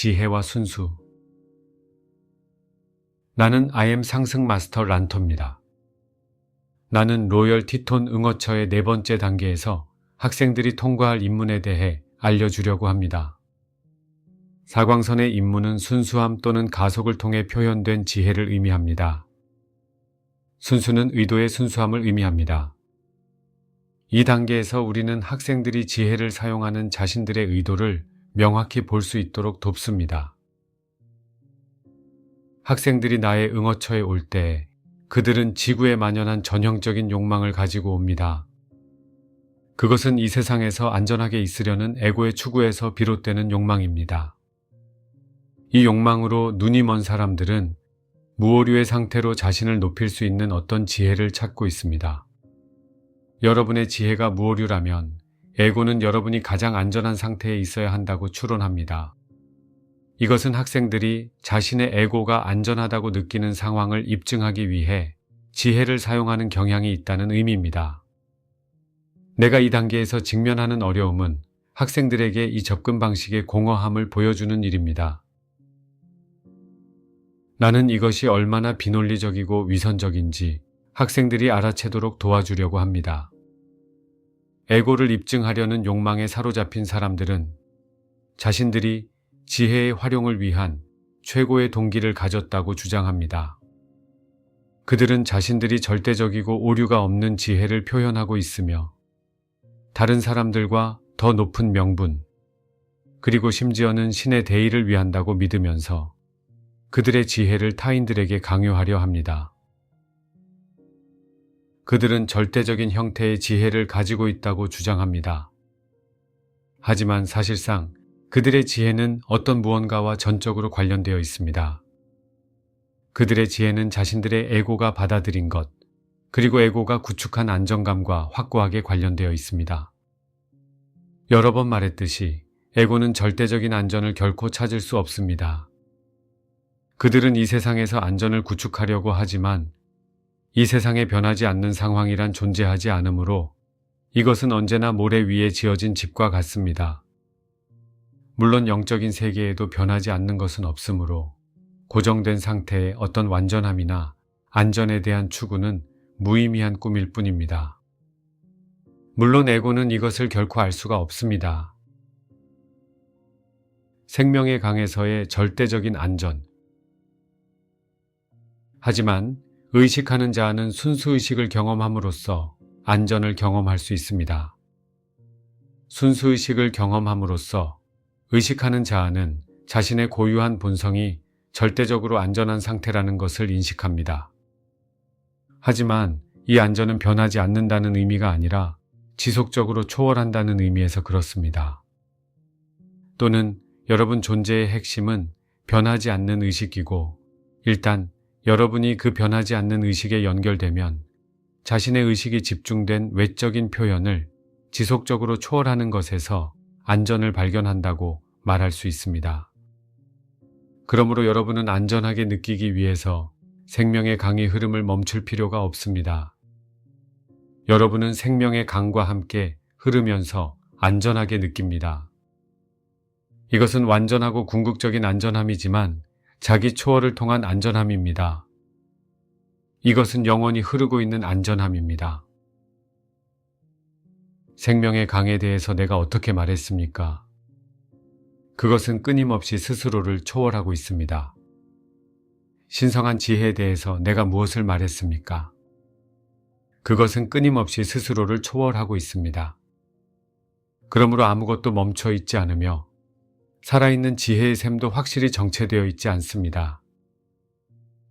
지혜와 순수. 나는 IM 상승 마스터 란토입니다. 나는 로열 티톤 응어처의 4번째 단계에서 학생들이 통과할 입문에 대해 알려주려고 합니다. 사광선의 입문은 순수함 또는 가속을 통해 표현된 지혜를 의미합니다. 순수는 의도의 순수함을 의미합니다. 이 단계에서 우리는 학생들이 지혜를 사용하는 자신들의 의도를 명확히 볼 수 있도록 돕습니다. 학생들이 나의 응어처에 올 때 그들은 지구에 만연한 전형적인 욕망을 가지고 옵니다. 그것은 이 세상에서 안전하게 있으려는 에고의 추구에서 비롯되는 욕망입니다. 이 욕망으로 눈이 먼 사람들은 무오류의 상태로 자신을 높일 수 있는 어떤 지혜를 찾고 있습니다. 여러분의 지혜가 무오류라면 에고는 여러분이 가장 안전한 상태에 있어야 한다고 추론합니다. 이것은 학생들이 자신의 에고가 안전하다고 느끼는 상황을 입증하기 위해 지혜를 사용하는 경향이 있다는 의미입니다. 내가 이 단계에서 직면하는 어려움은 학생들에게 이 접근 방식의 공허함을 보여주는 일입니다. 나는 이것이 얼마나 비논리적이고 위선적인지 학생들이 알아채도록 도와주려고 합니다. 에고를 입증하려는 욕망에 사로잡힌 사람들은 자신들이 지혜의 활용을 위한 최고의 동기를 가졌다고 주장합니다. 그들은 자신들이 절대적이고 오류가 없는 지혜를 표현하고 있으며 다른 사람들과 더 높은 명분, 그리고 심지어는 신의 대의를 위한다고 믿으면서 그들의 지혜를 타인들에게 강요하려 합니다. 그들은 절대적인 형태의 지혜를 가지고 있다고 주장합니다. 하지만 사실상 그들의 지혜는 어떤 무언가와 전적으로 관련되어 있습니다. 그들의 지혜는 자신들의 에고가 받아들인 것, 그리고 에고가 구축한 안정감과 확고하게 관련되어 있습니다. 여러 번 말했듯이 에고는 절대적인 안전을 결코 찾을 수 없습니다. 그들은 이 세상에서 안전을 구축하려고 하지만 이 세상에 변하지 않는 상황이란 존재하지 않으므로 이것은 언제나 모래 위에 지어진 집과 같습니다. 물론 영적인 세계에도 변하지 않는 것은 없으므로 고정된 상태의 어떤 완전함이나 안전에 대한 추구는 무의미한 꿈일 뿐입니다. 물론 에고는 이것을 결코 알 수가 없습니다. 생명의 강에서의 절대적인 안전. 하지만 의식하는 자는 순수의식을 경험함으로써 안전을 경험할 수 있습니다. 순수의식을 경험함으로써 의식하는 자아는 자신의 고유한 본성이 절대적으로 안전한 상태라는 것을 인식합니다. 하지만 이 안전은 변하지 않는다는 의미가 아니라 지속적으로 초월한다는 의미에서 그렇습니다. 또는 여러분 존재의 핵심은 변하지 않는 의식이고 일단 여러분이 그 변하지 않는 의식에 연결되면 자신의 의식이 집중된 외적인 표현을 지속적으로 초월하는 것에서 안전을 발견한다고 말할 수 있습니다. 그러므로 여러분은 안전하게 느끼기 위해서 생명의 강의 흐름을 멈출 필요가 없습니다. 여러분은 생명의 강과 함께 흐르면서 안전하게 느낍니다. 이것은 완전하고 궁극적인 안전함이지만 자기 초월을 통한 안전함입니다. 이것은 영원히 흐르고 있는 안전함입니다. 생명의 강에 대해서 내가 어떻게 말했습니까? 그것은 끊임없이 스스로를 초월하고 있습니다. 신성한 지혜에 대해서 내가 무엇을 말했습니까? 그것은 끊임없이 스스로를 초월하고 있습니다. 그러므로 아무것도 멈춰 있지 않으며 살아있는 지혜의 샘도 확실히 정체되어 있지 않습니다.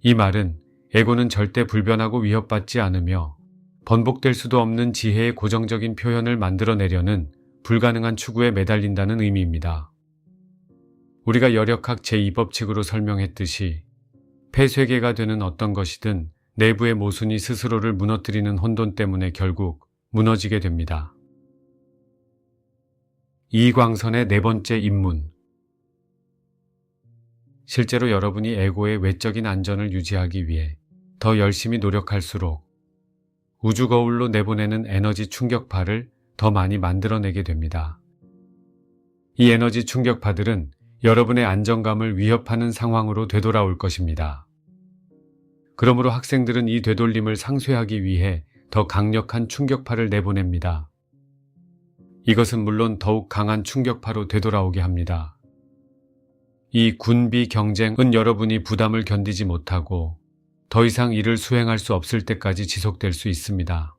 이 말은 에고는 절대 불변하고 위협받지 않으며 번복될 수도 없는 지혜의 고정적인 표현을 만들어내려는 불가능한 추구에 매달린다는 의미입니다. 우리가 열역학 제2법칙으로 설명했듯이 폐쇄계가 되는 어떤 것이든 내부의 모순이 스스로를 무너뜨리는 혼돈 때문에 결국 무너지게 됩니다. 이광선의 4번째 입문. 실제로 여러분이 에고의 외적인 안전을 유지하기 위해 더 열심히 노력할수록 우주 거울로 내보내는 에너지 충격파를 더 많이 만들어내게 됩니다. 이 에너지 충격파들은 여러분의 안정감을 위협하는 상황으로 되돌아올 것입니다. 그러므로 학생들은 이 되돌림을 상쇄하기 위해 더 강력한 충격파를 내보냅니다. 이것은 물론 더욱 강한 충격파로 되돌아오게 합니다. 이 군비 경쟁은 여러분이 부담을 견디지 못하고 더 이상 이를 수행할 수 없을 때까지 지속될 수 있습니다.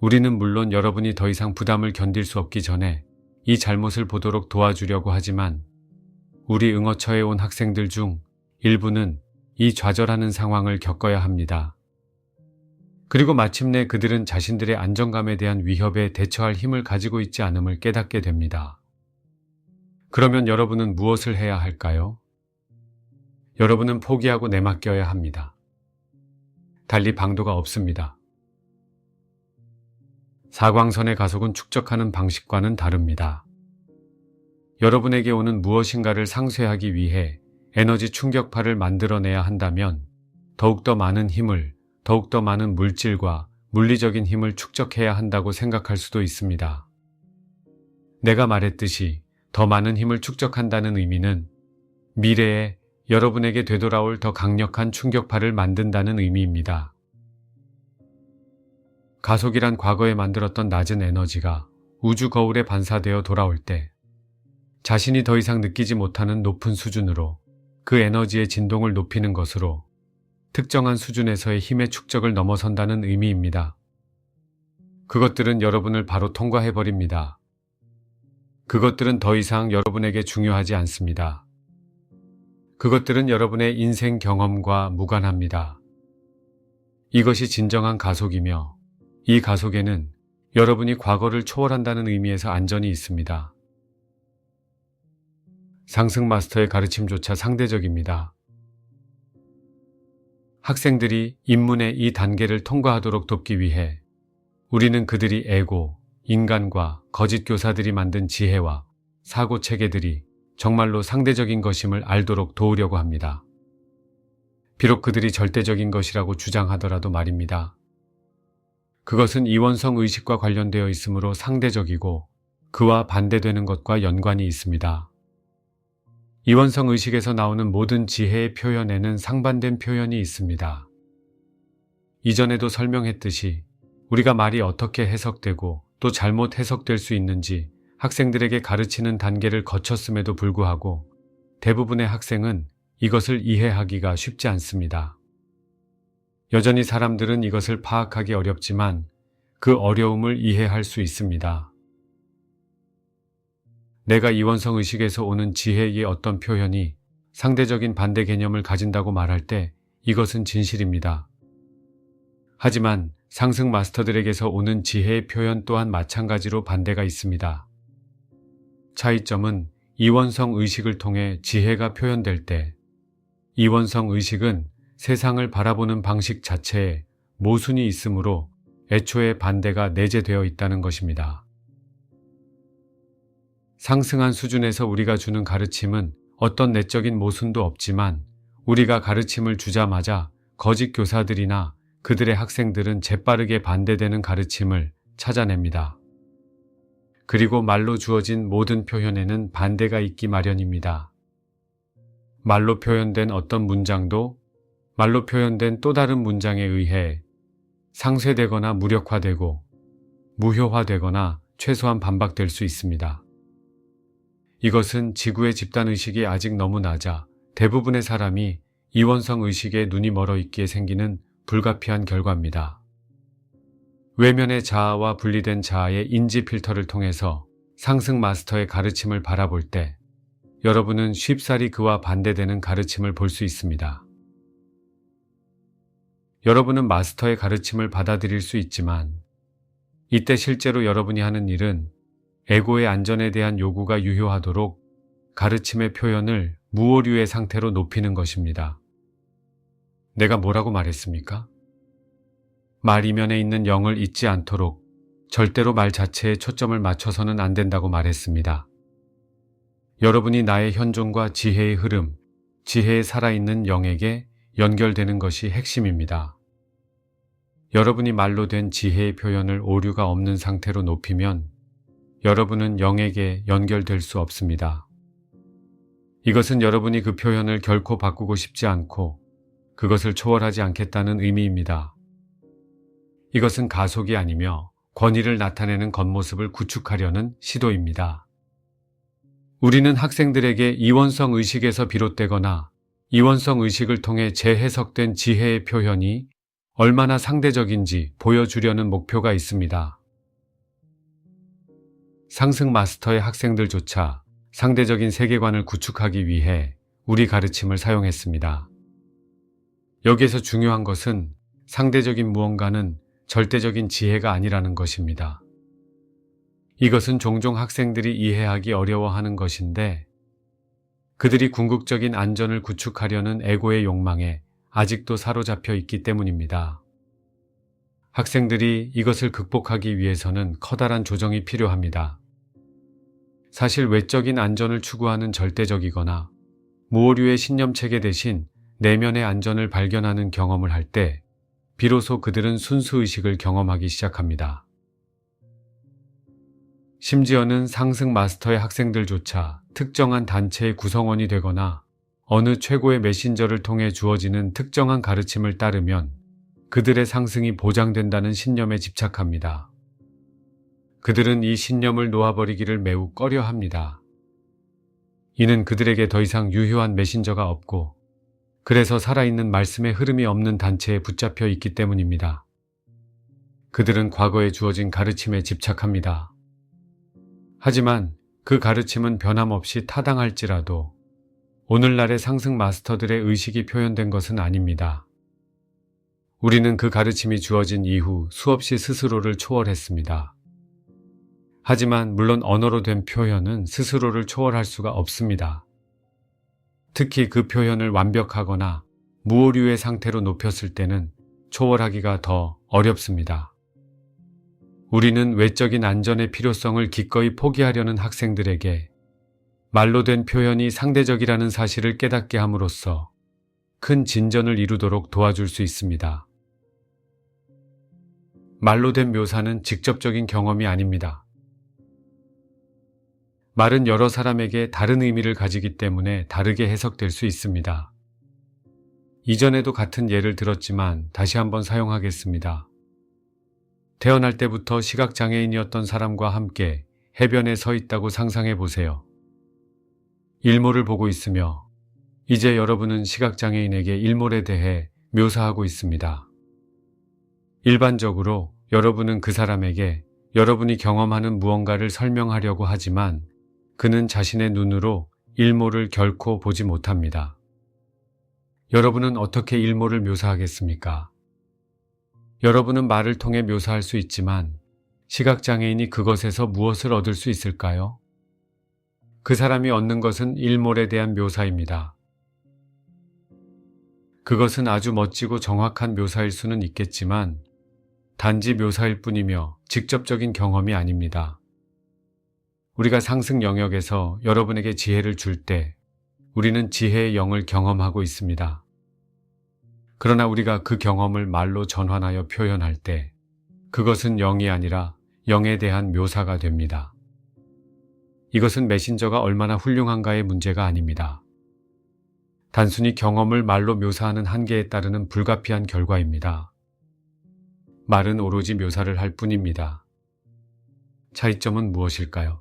우리는 물론 여러분이 더 이상 부담을 견딜 수 없기 전에 이 잘못을 보도록 도와주려고 하지만 우리 응어처에 온 학생들 중 일부는 이 좌절하는 상황을 겪어야 합니다. 그리고 마침내 그들은 자신들의 안정감에 대한 위협에 대처할 힘을 가지고 있지 않음을 깨닫게 됩니다. 그러면 여러분은 무엇을 해야 할까요? 여러분은 포기하고 내맡겨야 합니다. 달리 방도가 없습니다. 사광선의 가속은 축적하는 방식과는 다릅니다. 여러분에게 오는 무엇인가를 상쇄하기 위해 에너지 충격파를 만들어내야 한다면 더욱더 많은 힘을, 더욱더 많은 물질과 물리적인 힘을 축적해야 한다고 생각할 수도 있습니다. 내가 말했듯이 더 많은 힘을 축적한다는 의미는 미래에 여러분에게 되돌아올 더 강력한 충격파를 만든다는 의미입니다. 가속이란 과거에 만들었던 낮은 에너지가 우주 거울에 반사되어 돌아올 때 자신이 더 이상 느끼지 못하는 높은 수준으로 그 에너지의 진동을 높이는 것으로 특정한 수준에서의 힘의 축적을 넘어선다는 의미입니다. 그것들은 여러분을 바로 통과해버립니다. 그것들은 더 이상 여러분에게 중요하지 않습니다. 그것들은 여러분의 인생 경험과 무관합니다. 이것이 진정한 가속이며 이 가속에는 여러분이 과거를 초월한다는 의미에서 안전이 있습니다. 상승 마스터의 가르침조차 상대적입니다. 학생들이 입문의 이 단계를 통과하도록 돕기 위해 우리는 그들이 에고, 인간과 거짓 교사들이 만든 지혜와 사고 체계들이 정말로 상대적인 것임을 알도록 도우려고 합니다. 비록 그들이 절대적인 것이라고 주장하더라도 말입니다. 그것은 이원성 의식과 관련되어 있으므로 상대적이고 그와 반대되는 것과 연관이 있습니다. 이원성 의식에서 나오는 모든 지혜의 표현에는 상반된 표현이 있습니다. 이전에도 설명했듯이 우리가 말이 어떻게 해석되고 또 잘못 해석될 수 있는지 학생들에게 가르치는 단계를 거쳤음에도 불구하고 대부분의 학생은 이것을 이해하기가 쉽지 않습니다. 여전히 사람들은 이것을 파악하기 어렵지만 그 어려움을 이해할 수 있습니다. 내가 이원성 의식에서 오는 지혜의 어떤 표현이 상대적인 반대 개념을 가진다고 말할 때 이것은 진실입니다. 하지만 상승 마스터들에게서 오는 지혜의 표현 또한 마찬가지로 반대가 있습니다. 차이점은 이원성 의식을 통해 지혜가 표현될 때 이원성 의식은 세상을 바라보는 방식 자체에 모순이 있으므로 애초에 반대가 내재되어 있다는 것입니다. 상승한 수준에서 우리가 주는 가르침은 어떤 내적인 모순도 없지만 우리가 가르침을 주자마자 거짓 교사들이나 그들의 학생들은 재빠르게 반대되는 가르침을 찾아냅니다. 그리고 말로 주어진 모든 표현에는 반대가 있기 마련입니다. 말로 표현된 어떤 문장도 말로 표현된 또 다른 문장에 의해 상쇄되거나 무력화되고 무효화되거나 최소한 반박될 수 있습니다. 이것은 지구의 집단의식이 아직 너무 낮아 대부분의 사람이 이원성 의식에 눈이 멀어 있기에 생기는 불가피한 결과입니다. 외면의 자아와 분리된 자아의 인지 필터를 통해서 상승 마스터의 가르침을 바라볼 때 여러분은 쉽사리 그와 반대되는 가르침을 볼 수 있습니다. 여러분은 마스터의 가르침을 받아들일 수 있지만 이때 실제로 여러분이 하는 일은 에고의 안전에 대한 요구가 유효하도록 가르침의 표현을 무오류의 상태로 높이는 것입니다. 내가 뭐라고 말했습니까? 말 이면에 있는 영을 잊지 않도록 절대로 말 자체에 초점을 맞춰서는 안 된다고 말했습니다. 여러분이 나의 현존과 지혜의 흐름, 지혜에 살아있는 영에게 연결되는 것이 핵심입니다. 여러분이 말로 된 지혜의 표현을 오류가 없는 상태로 높이면 여러분은 영에게 연결될 수 없습니다. 이것은 여러분이 그 표현을 결코 바꾸고 싶지 않고 그것을 초월하지 않겠다는 의미입니다. 이것은 가속이 아니며 권위를 나타내는 겉모습을 구축하려는 시도입니다. 우리는 학생들에게 이원성 의식에서 비롯되거나 이원성 의식을 통해 재해석된 지혜의 표현이 얼마나 상대적인지 보여주려는 목표가 있습니다. 상승 마스터의 학생들조차 상대적인 세계관을 구축하기 위해 우리 가르침을 사용했습니다. 여기에서 중요한 것은 상대적인 무언가는 절대적인 지혜가 아니라는 것입니다. 이것은 종종 학생들이 이해하기 어려워하는 것인데 그들이 궁극적인 안전을 구축하려는 에고의 욕망에 아직도 사로잡혀 있기 때문입니다. 학생들이 이것을 극복하기 위해서는 커다란 조정이 필요합니다. 사실 외적인 안전을 추구하는 절대적이거나 무오류의 신념체계 대신 내면의 안전을 발견하는 경험을 할 때 비로소 그들은 순수의식을 경험하기 시작합니다. 심지어는 상승 마스터의 학생들조차 특정한 단체의 구성원이 되거나 어느 최고의 메신저를 통해 주어지는 특정한 가르침을 따르면 그들의 상승이 보장된다는 신념에 집착합니다. 그들은 이 신념을 놓아버리기를 매우 꺼려합니다. 이는 그들에게 더 이상 유효한 메신저가 없고 그래서 살아있는 말씀의 흐름이 없는 단체에 붙잡혀 있기 때문입니다. 그들은 과거에 주어진 가르침에 집착합니다. 하지만 그 가르침은 변함없이 타당할지라도 오늘날의 상승 마스터들의 의식이 표현된 것은 아닙니다. 우리는 그 가르침이 주어진 이후 수없이 스스로를 초월했습니다. 하지만 물론 언어로 된 표현은 스스로를 초월할 수가 없습니다. 특히 그 표현을 완벽하거나 무오류의 상태로 높였을 때는 초월하기가 더 어렵습니다. 우리는 외적인 안전의 필요성을 기꺼이 포기하려는 학생들에게 말로 된 표현이 상대적이라는 사실을 깨닫게 함으로써 큰 진전을 이루도록 도와줄 수 있습니다. 말로 된 묘사는 직접적인 경험이 아닙니다. 말은 여러 사람에게 다른 의미를 가지기 때문에 다르게 해석될 수 있습니다. 이전에도 같은 예를 들었지만 다시 한번 사용하겠습니다. 태어날 때부터 시각장애인이었던 사람과 함께 해변에 서 있다고 상상해 보세요. 일몰을 보고 있으며 이제 여러분은 시각장애인에게 일몰에 대해 묘사하고 있습니다. 일반적으로 여러분은 그 사람에게 여러분이 경험하는 무언가를 설명하려고 하지만 그는 자신의 눈으로 일몰을 결코 보지 못합니다. 여러분은 어떻게 일몰을 묘사하겠습니까? 여러분은 말을 통해 묘사할 수 있지만 시각장애인이 그것에서 무엇을 얻을 수 있을까요? 그 사람이 얻는 것은 일몰에 대한 묘사입니다. 그것은 아주 멋지고 정확한 묘사일 수는 있겠지만 단지 묘사일 뿐이며 직접적인 경험이 아닙니다. 우리가 상승 영역에서 여러분에게 지혜를 줄 때 우리는 지혜의 영을 경험하고 있습니다. 그러나 우리가 그 경험을 말로 전환하여 표현할 때 그것은 영이 아니라 영에 대한 묘사가 됩니다. 이것은 메신저가 얼마나 훌륭한가의 문제가 아닙니다. 단순히 경험을 말로 묘사하는 한계에 따르는 불가피한 결과입니다. 말은 오로지 묘사를 할 뿐입니다. 차이점은 무엇일까요?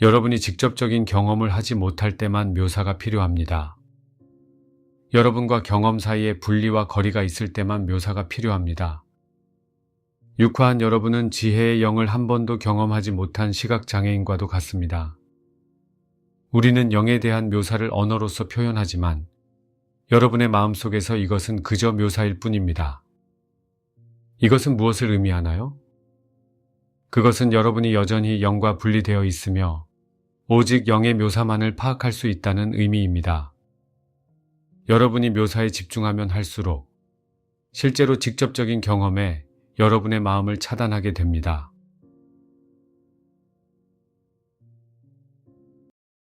여러분이 직접적인 경험을 하지 못할 때만 묘사가 필요합니다. 여러분과 경험 사이에 분리와 거리가 있을 때만 묘사가 필요합니다. 육화한 여러분은 지혜의 영을 한 번도 경험하지 못한 시각장애인과도 같습니다. 우리는 영에 대한 묘사를 언어로서 표현하지만 여러분의 마음속에서 이것은 그저 묘사일 뿐입니다. 이것은 무엇을 의미하나요? 그것은 여러분이 여전히 영과 분리되어 있으며 오직 영의 묘사만을 파악할 수 있다는 의미입니다. 여러분이 묘사에 집중하면 할수록 실제로 직접적인 경험에 여러분의 마음을 차단하게 됩니다.